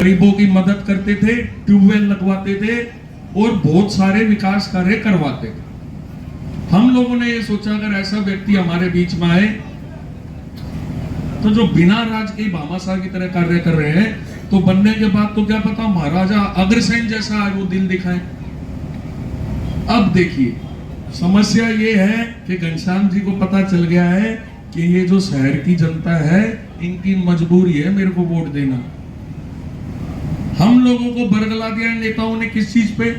गरीबों की मदद करते थे, ट्यूबवेल लगवाते थे और बहुत सारे विकास कार्य करवाते थे। हम लोगों ने ये सोचा अगर ऐसा व्यक्ति हमारे बीच में आए तो जो बिना राज के भामाशाह की तरह कार्य कर रहे हैं, तो बनने के बाद तो क्या पता महाराजा अग्रसेन जैसा आज वो दिल दिखाए। अब देखिए समस्या ये है कि घनश्याम जी को पता चल गया है कि ये जो शहर की जनता है इनकी मजबूरी है मेरे को वोट देना। हम लोगों को बरगला दिया नेताओं ने किस चीज पे?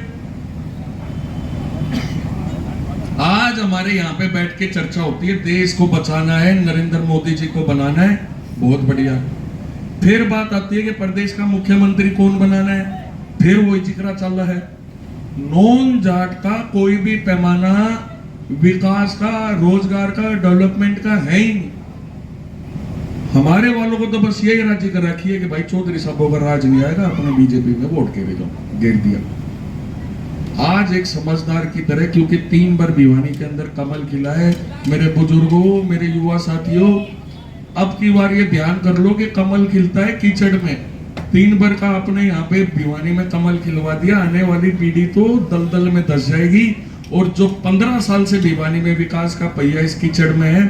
आज हमारे यहाँ पे बैठ के चर्चा होती है देश को बचाना है, नरेंद्र मोदी जी को बनाना है, बहुत बढ़िया। फिर बात आती है कि प्रदेश का मुख्यमंत्री कौन बनाना है, फिर वही जिक्र चल रहा है। नॉन जाट का कोई भी पैमाना विकास का, रोजगार का, डेवलपमेंट का है ही नहीं। हमारे वालों को तो बस यही राज्य कर रखी है कि भाई चौधरी साहब अगर राज नहीं आएगा अपने बीजेपी में वोट के भेजो, गिर दिया। आज एक समझदार की तरह, क्योंकि 3 बार भिवानी के अंदर कमल खिला है, मेरे बुजुर्गों, मेरे युवा साथियों, अब की बार ये ध्यान कर लो कि कमल खिलता है कीचड़ में। 3 बार का आपने यहाँ पे भिवानी में कमल खिलवा दिया, आने वाली पीढ़ी तो दलदल में धंस जाएगी। और जो 15 साल से भिवानी में विकास का पहिया इस कीचड़ में है,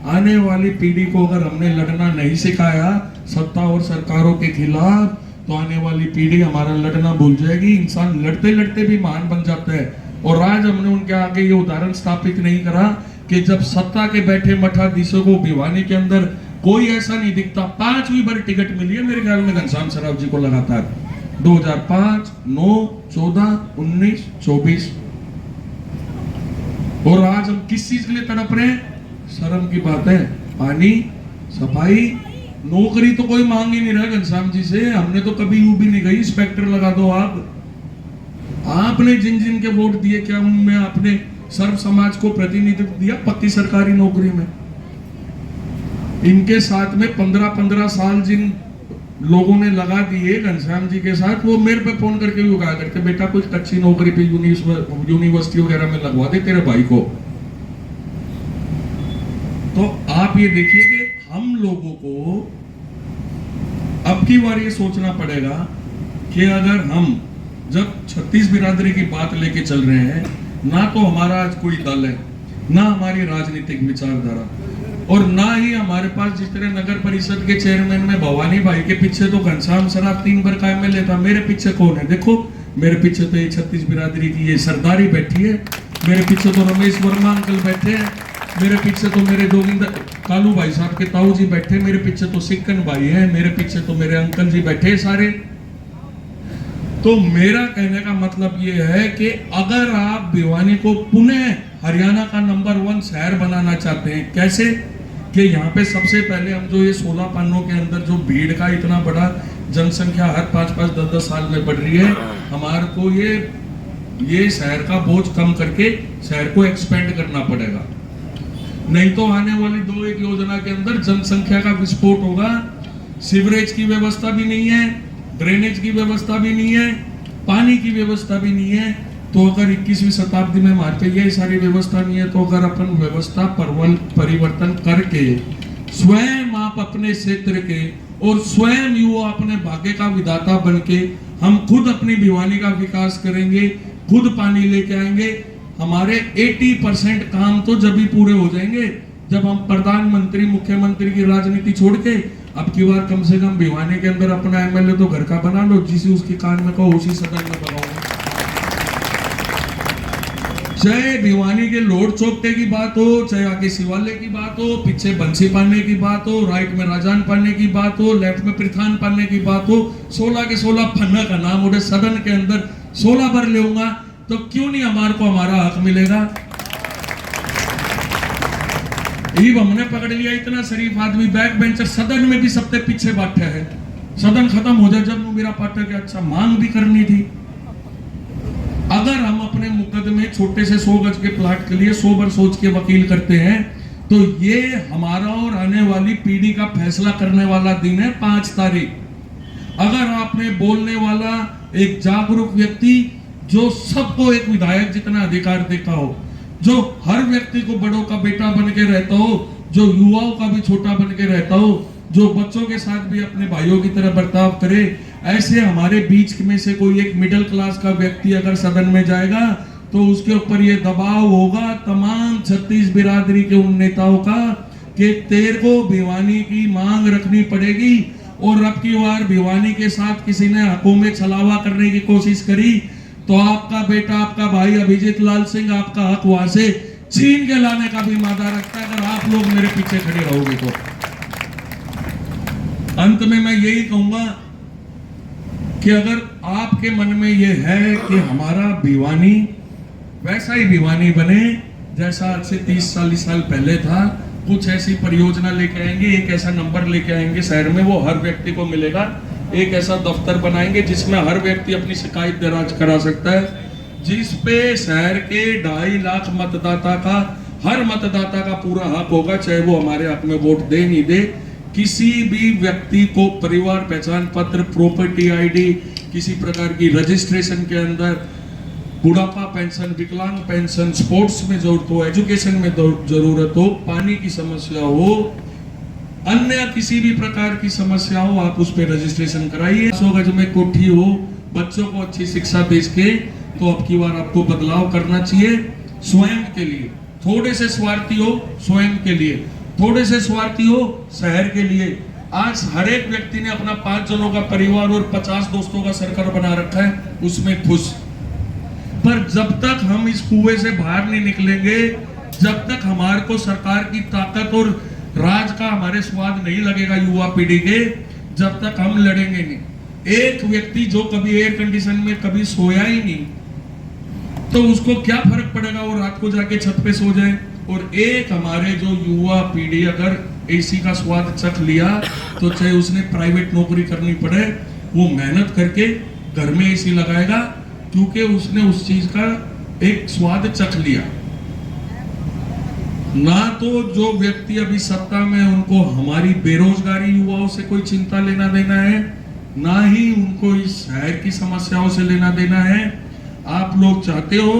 आने वाली पीढ़ी को अगर हमने लड़ना नहीं सिखाया सत्ता और सरकारों के खिलाफ, तो आने वाली पीढ़ी हमारा लड़ना भूल जाएगी। इंसान लड़ते लड़ते भी महान बन जाता है। और आज हमने उनके आगे ये उदाहरण स्थापित नहीं करा कि जब सत्ता के बैठे मठाधीशों को भिवानी के अंदर कोई ऐसा नहीं दिखता। 5वीं बार टिकट मिली है मेरे ख्याल में घनश्याम सराफ जी को लगातार, 2005, 9, 14, 19, 24। और आज हम किस चीज के लिए तड़प रहे हैं? शर्म की बात है। पानी, सफाई, नौकरी तो कोई मांग ही नहीं रहा घनश्याम जी से। हमने तो कभी यूं भी नहीं गई इंस्पेक्टर लगा दो आप। आपने जिन जिन के वोट दिए, क्या उनमें आपने सर्व समाज को प्रतिनिधित्व दिया पक्की सरकारी नौकरी में? इनके साथ में 15-15 साल जिन लोगों ने लगा दिए घनश्याम जी के साथ, वो मेरे पे फोन करके भी कहा करते बेटा कुछ अच्छी नौकरी पे यूनिवर्सिटी वगैरह में लगवा दे तेरे भाई को। तो आप ये देखिए कि हम लोगों को अब की बार ये सोचना पड़ेगा कि अगर हम जब 36 बिरादरी की बात लेके चल रहे हैं, ना तो हमारा आज कोई दल है, ना हमारी राजनीतिक विचारधारा, और ना ही हमारे पास जिस तरह नगर परिषद के चेयरमैन में भवानी भाई के पीछे तो घनश्याम सराफ 3 बार का एमएलए था, मेरे पीछे कौन है? देखो मेरे पीछे तो ये 36 बिरादरी की ये सरदारी बैठी है, मेरे पीछे तो रमेश वर्मा अंकल बैठे हैं, मेरे पीछे तो मेरे गोविंद कालू भाई साहब के ताऊ जी बैठे, मेरे पीछे तो सिक्कन भाई हैं, मेरे पीछे तो मेरे अंकल जी बैठे सारे। तो मेरा कहने का मतलब ये है कि अगर आप भिवानी को पुनः हरियाणा का नंबर 1 शहर बनाना चाहते हैं, कैसे? कि यहाँ पे सबसे पहले हम जो ये 16 पानों के अंदर जो भीड़ का इतना बड़ा जनसंख्या हर 5-5, 10-10 साल में बढ़ रही है, हमारे को ये शहर का बोझ कम करके शहर को एक्सपेंड करना पड़ेगा। नहीं तो आने वाली 2-1 योजना के अंदर जनसंख्या का विस्फोट होगा। सीवरेज की व्यवस्था भी नहीं है, ड्रेनेज की व्यवस्था भी नहीं है, पानी की व्यवस्था भी नहीं है। तो अगर 21वीं शताब्दी में हमारे पे ये सारी व्यवस्था नहीं है, तो अगर अपन व्यवस्था परिवर्तन करके स्वयं आप अपने क्षेत्र के और स्वयं युवा अपने भाग्य का विधाता बन के हम खुद अपनी भिवानी का विकास करेंगे, खुद पानी लेके आएंगे, हमारे 80% काम तो जब भी पूरे हो जाएंगे जब हम प्रधानमंत्री मुख्यमंत्री की राजनीति छोड़ के अब की बार कम से कम भिवानी के अंदर अपना एमएलए तो घर का बना लो, जिसे उसके कान में कहो उसी सदन में बनाओ। चाहे भिवानी के लोड चौकटे की बात हो, चाहे आगे शिवालय की बात हो, पीछे बंसी पाने की बात हो, राइट में राजान पाने की बात हो, लेफ्ट में प्रथान पाने की बात हो, 16 के 16 फन्ना का नाम उड़े सदन के अंदर 16 बार लेऊंगा तो क्यों नहीं हमारे को हमारा हक मिलेगा? ईब हमने पकड़ लिया इतना शरीफ आदमी, बैक बेंचर, सदन में भी सबसे पीछे बैठे है। सदन खत्म हो जाए जब मेरा पार्टी के अच्छा मांग भी करनी थी। अगर हम अपने मुकदमे छोटे से 100 गज के प्लाट के लिए 100 बार सोच के वकील करते हैं, तो ये हमारा और आने वाली पीढ़ी का फैसला करने वाला दिन है 5 तारीख। अगर आपने बोलने वाला एक जागरूक व्यक्ति जो सबको एक विधायक जितना अधिकार देता हो, जो हर व्यक्ति को बड़ों का बेटा बन के रहता हो, जो युवाओं का भी छोटा बन के रहता हो, जो बच्चों के साथ भी अपने भाइयों की तरह बर्ताव करे, ऐसे हमारे बीच में से कोई एक मिडिल क्लास का व्यक्ति अगर सदन में जाएगा तो उसके ऊपर ये दबाव होगा तमाम 36 बिरादरी के उन नेताओं का कि तेरे को भिवानी की मांग रखनी पड़ेगी। और अब की बार भिवानी के साथ किसी ने हकों में छलावा करने की कोशिश करी तो आपका बेटा, आपका भाई अभिजीत लाल सिंह आपका हक वहां से छीन के लाने का भी मादा रखता है अगर आप लोग मेरे पीछे खड़े रहोगे तो। अंत में मैं यही कहूंगा कि अगर आपके मन में यह है कि हमारा भिवानी वैसा ही भिवानी बने जैसा आज से 30-40 साल पहले था, कुछ ऐसी परियोजना लेके आएंगे, एक ऐसा नंबर लेके आएंगे शहर में, वो हर व्यक्ति को मिलेगा, एक ऐसा दफ्तर बनाएंगे जिसमें हर व्यक्ति अपनी शिकायत दर्ज करा सकता है, जिस पे शहर के 2.5 लाख मतदाता का, हर मतदाता का पूरा हक होगा, चाहे वो हमारे हक में वोट दे नहीं दे। किसी भी व्यक्ति को परिवार पहचान पत्र, प्रॉपर्टी आईडी, किसी प्रकार की रजिस्ट्रेशन के अंदर, बुढ़ापा पेंशन, विकलांग पेंशन, स्पोर्ट्स में जरूरत हो, एजुकेशन में जरूरत हो, पानी की समस्या हो, अन्य किसी भी प्रकार की समस्या हो, आप उस पर रजिस्ट्रेशन कराइए। 100 गज में कोठी हो, बच्चों को अच्छी शिक्षा दे के, तो अब की बार आपको बदलाव करना चाहिए स्वयं के लिए। थोड़े से स्वार्थी हो स्वयं के लिए, थोड़े से स्वार्थी हो शहर के लिए। आज हर एक व्यक्ति ने अपना 5 जनों का परिवार और 50 दोस्तों का सर्कल बना रखा है, उसमें खुश। पर जब तक हम इस कुएं से बाहर नहीं निकलेंगे, जब तक हमारे को सरकार की ताकत और राज का हमारे स्वाद नहीं लगेगा युवा पीढ़ी के, जब तक हम लड़ेंगे नहीं। एक व्यक्ति जो कभी एयर कंडीशन में कभी सोया ही नहीं, तो उसको क्या फर्क पड़ेगा वो रात को जाके छत पे सो जाए। और एक हमारे जो युवा पीढ़ी अगर एसी का स्वाद चख लिया, तो चाहे उसने प्राइवेट नौकरी करनी पड़े, वो मेहनत करके घर में एसी लगाएगा, क्योंकि उसने उस चीज का एक स्वाद चख लिया। ना तो जो व्यक्ति अभी सत्ता में, उनको हमारी बेरोजगारी युवाओं से कोई चिंता लेना देना है, ना ही उनको इस शहर की समस्याओं से लेना देना है। आप लोग चाहते हो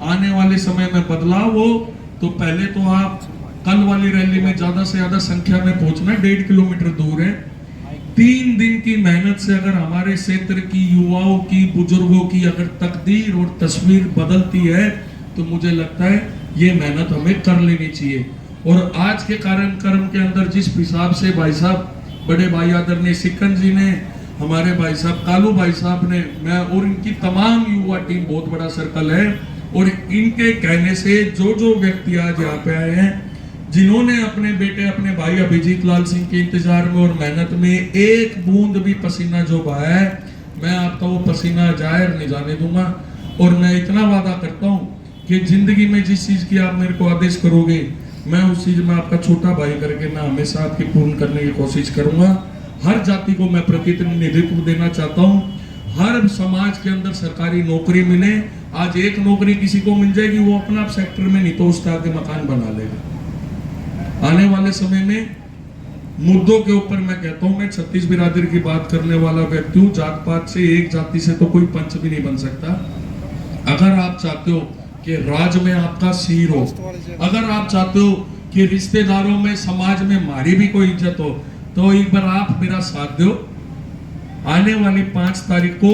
आने वाले समय में बदलाव हो, तो पहले तो आप कल वाली रैली में ज्यादा से ज्यादा संख्या में पहुंचना, 1.5 किलोमीटर दूर है। 3 दिन की मेहनत से अगर हमारे क्षेत्र की युवाओं की, बुजुर्गों की अगर तकदीर और तस्वीर बदलती है, तो मुझे लगता है ये मेहनत हमें कर लेनी चाहिए। और आज के कार्यक्रम के अंदर जिस हिसाब से भाई साहब, बड़े भाई आदरणीय सिक्कन जी ने, हमारे भाई साहब कालू भाई साहब ने, मैं और इनकी तमाम युवा टीम, बहुत बड़ा सर्कल है, और इनके कहने से जो जो व्यक्ति आज यहाँ पे आए हैं, जिन्होंने अपने बेटे, अपने भाई अभिजीत लाल सिंह के इंतजार में और मेहनत में एक बूंद भी पसीना जो बहाया है, मैं आपका वो पसीना जाहिर नहीं जाने दूंगा। और मैं इतना वादा करता हूँ कि जिंदगी में जिस चीज की आप मेरे को आदेश करोगे, मैं उस चीज में आपका छोटा भाई करके मैं हमेशा आपकी पूर्ण करने की कोशिश करूंगा। हर जाति को मैं प्रतिनिधित्व देना चाहता हूँ, हर समाज के अंदर सरकारी नौकरी मिले। आज एक नौकरी किसी को मिल जाएगी, वो अपना सेक्टर में नहीं तो उस तरह के मकान बना लेगा। आने वाले समय में मुद्दों के ऊपर मैं कहता हूँ, मैं 36 बिरादरी की बात करने वाला व्यक्ति हूँ। जात पात से, एक जाति से तो कोई पंच भी नहीं बन सकता। अगर आप चाहते हो कि राज में आपका सिर हो, अगर आप चाहते हो कि रिश्तेदारों में, समाज में हमारी भी कोई इज्जत हो, तो एक बार आप मेरा साथ दो। आने वाली 5 तारीख को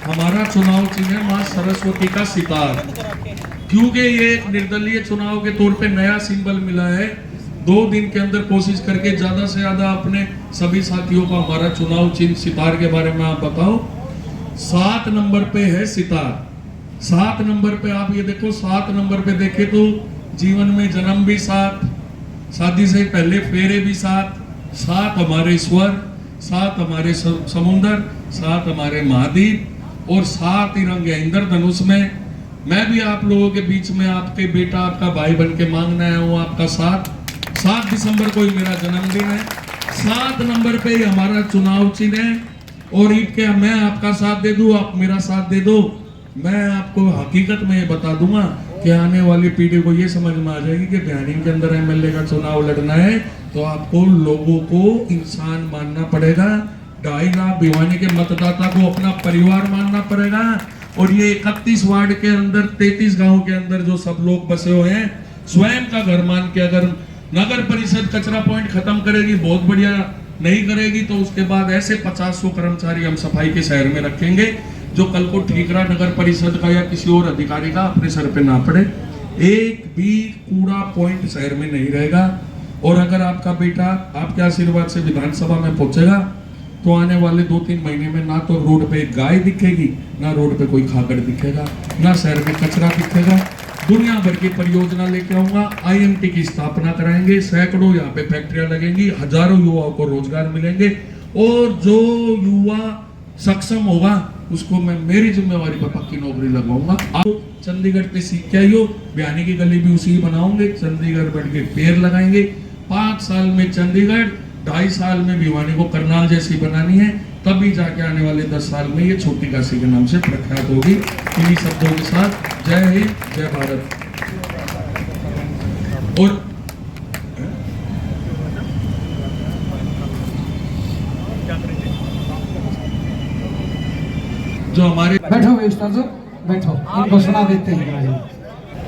हमारा चुनाव चिन्ह है मां सरस्वती का सितार, क्योंकि ये एक निर्दलीय चुनाव के तौर पे नया सिंबल मिला है। 2 दिन के अंदर कोशिश करके ज्यादा से ज्यादा अपने सभी साथियों को हमारा चुनाव चिन्ह सितार के बारे में आप बताओ। 7 नंबर पे है सितार। 7 नंबर पे आप ये देखो, 7 नंबर पे देखे तो जीवन में जन्म भी 7, शादी से पहले फेरे भी 7, 7 हमारे स्वर, 7 हमारे समुंदर, 7 हमारे महाद्वीप, और 7 ही रंग है इंद्रधनुष में। मैं भी आप लोगों के बीच में आपके बेटा, आपका भाई बन के मांगना है वो आपका 7 दिसंबर को ही मेरा जन्मदिन है। 7 नंबर पे ही हमारा चुनाव चिन्ह है। और इनके मैं आपका साथ दे दूं, आप मेरा साथ दे दो, मैं आपको हकीकत में ये बता दूंगा कि आने वाली पीढ़ी को ये समझ में आ जाएगी कि भिवानी के अंदर एमएलए का चुनाव लड़ना है तो आपको लोगों को इंसान मानना पड़ेगा। 2.5 लाख भिवानी के मतदाता को अपना परिवार मानना पड़ेगा। और ये 31 वार्ड के अंदर, 33 गांव के अंदर जो सब लोग बसे हुए हैं, स्वयं का घर मान के, अगर नगर परिषद कचरा पॉइंट खत्म करेगी, बहुत बढ़िया नहीं करेगी तो उसके बाद ऐसे 50-100 कर्मचारी हम सफाई के शहर में रखेंगे जो कल को ठीकरा नगर परिषद का या किसी और अधिकारी का अपने सर पे ना पड़े। एक भी कूड़ा पॉइंट शहर में नहीं रहेगा। और अगर आपका बेटा आपके आशीर्वाद से विधानसभा में पहुंचेगा तो आने वाले 2-3 महीने में ना तो रोड पे गाय दिखेगी, ना रोड पे कोई खाकर दिखेगा, ना शहर में कचरा दिखेगा। दुनिया भर की परियोजना लेके आऊंगा, IMT की स्थापना कराएंगे, सैकड़ों यहाँ पे फैक्ट्रियां लगेंगी, हजारों युवाओं को रोजगार मिलेंगे और जो युवा सक्षम होगा उसको मैं मेरी जिम्मेवारी पर पक्की नौकरी लगवाऊंगा। आप चंडीगढ़ पे सीख के आइयो, बयानी की गली भी उसी बनाऊंगे, चंडीगढ़ बढ़ के पेड़ लगाएंगे। 5 साल में चंडीगढ़, 2.5 साल में भिवानी को करनाल जैसी बनानी है, तभी जाके आने वाले 10 साल में ये छोटी काशी के नाम से प्रख्यात होगी। इन्हीं शब्दों के साथ जय हिंद, जय भारत। और जो हमारे बैठो बैठो, इनको सुना देते हैं।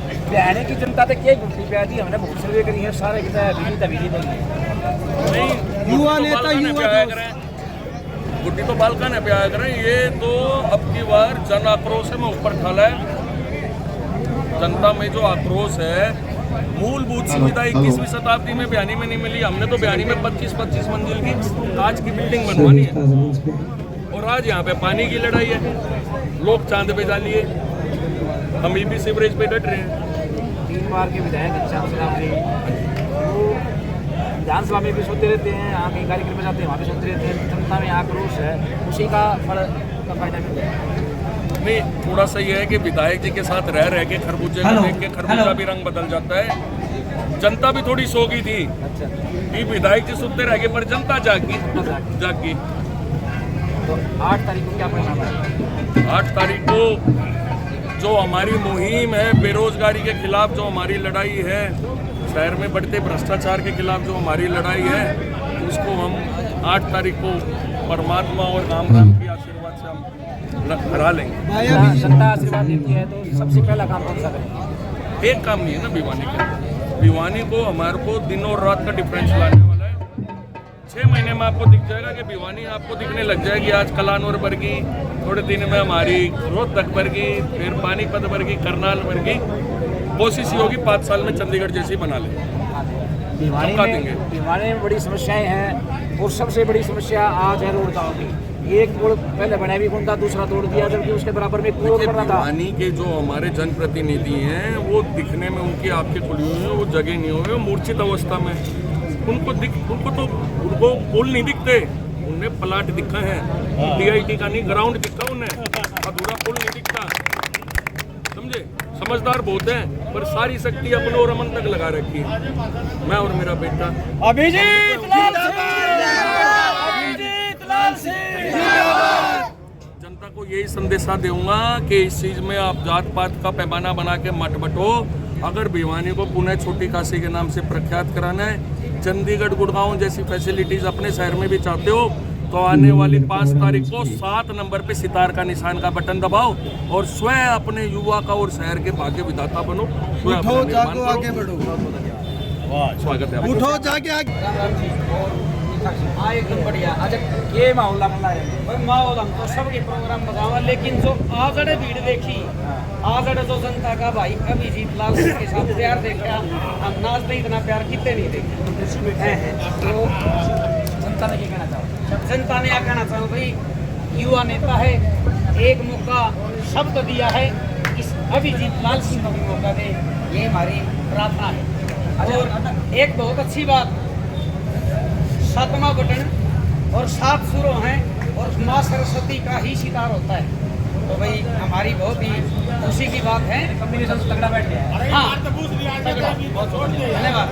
हरियाणा की जनता तक क्या गुट्टी पे आती, हमने बहुत सर्वे करी है, सारे की तभी नहीं युवा नेता युवा गुड्डी तो बालका ने पे आया करें। ये तो अब की बार जन आक्रोश में ऊपर ठाला है। जनता में जो आक्रोश है, मूलभूत सुविधा 21वीं शताब्दी में बयानी में नहीं मिली। हमने तो बयानी में 25-25 मंजिल की कांच की बिल्डिंग बनवानी है और आज यहाँ पे पानी की लड़ाई है। लोग चांद पे जा लिए, हम भी सीवरेज पे डट रहे हैं। 3 बार के विधायक विधानसभा में भी सुनते रहते हैं, यहाँ कहीं कार्यक्रम में जाते हैं वहाँ भी सुनते रहते हैं। जनता में आक्रोश है, उसी का फल का फायदा मिलता है। नहीं, थोड़ा सा ये है कि विधायक जी के साथ रह के खरबूजे को देख के खरबूजा भी रंग बदल जाता है। जनता भी थोड़ी सोगी थी कि विधायक जी सुनते रह गए, पर जनता जागी। तो 8 तारीख को क्या परिणाम है? 8 तारीख को जो हमारी मुहिम है बेरोजगारी के खिलाफ, जो हमारी लड़ाई है, शहर में बढ़ते भ्रष्टाचार के खिलाफ जो हमारी लड़ाई है, उसको हम 8 तारीख को परमात्मा और राम के आशीर्वाद से हम करा लेंगे। जनता आशीर्वाद देती है तो सबसे पहला काम कौन सा करें? एक काम नहीं है ना भिवानी का। भिवानी को हमारे को दिन और रात का डिफरेंस लाने वाला है। 6 महीने में आपको दिख जाएगा कि भिवानी आपको दिखने लग जाएगी। आज कलानौर बरगी, थोड़े दिन में हमारी रोहतक बरगी, फिर पानीपत बरगी, करनाल बरगी। कोशिश ही होगी 5 साल में चंडीगढ़ जैसी बना ले। भिवानी में बड़ी समस्याएं हैं और सबसे बड़ी समस्या आज है रोड की। एक पुल पहले बना भी कौन था, दूसरा तोड़ दिया, जबकि उसके बराबर में पुल बना था। भिवानी के जो हमारे जनप्रतिनिधि हैं वो दिखने में उनकी आंखें खुली हुई हैं, वो जगह नहीं हुए, मूर्छित अवस्था में। उनको पुल नहीं दिखते, उन्हें प्लाट दिखा है। DIT का नहीं, ग्राउंड दिखा उन्हें, अधूरा पुल नहीं दिखता। समझे? समझदार बहुत हैं, पर सारी शक्ति अपने और अमन तक लगा रखी है। मैं और मेरा बेटा अभिजीत लाल सिंह जनता को यही संदेशा दूंगा कि इस चीज में आप जात पात का पैमाना बना के मत बटो। अगर भिवानी को पुनः छोटी काशी के नाम से प्रख्यात कराना है, चंडीगढ़ गुड़गांव जैसी फैसिलिटीज अपने शहर में भी चाहते हो, तो आने वाली 5 तारीख को 7 नंबर पे सितार का निशान का बटन दबाओ और स्वयं अपने युवा का और शहर के भाग्य विधाता बनो। उठो जागो, आगे बढ़ो। स्वागत है। उठो जाके आगे। एकदम बढ़िया। अच्छा, ये माहौल है माहौल हम तो सबके प्रोग्राम लगावा, लेकिन जो आजड़े भीड़ देखी, आजड़े जो जनता का भाई अभिजीत लाल सिंह के साथ प्यार देखा, हम नाच नहीं इतना प्यार कितने नहीं देखे। तो जनता ने क्या कहना चाहो? जनता ने क्या कहना चाहो भाई, युवा नेता है, एक मौका शब्द दिया है, इस अभिजीत लाल सिंह को भी मौका दे, ये हमारी प्रार्थना है। और एक बहुत अच्छी बात, 7वां बटन और 7 सुरों हैं और माँ सरस्वती का ही सितार होता है। तो भाई हमारी बहुत ही खुशी की बात है। कम्युनिकेशन तगड़ा बैठ गया है। हाँ, धन्यवाद।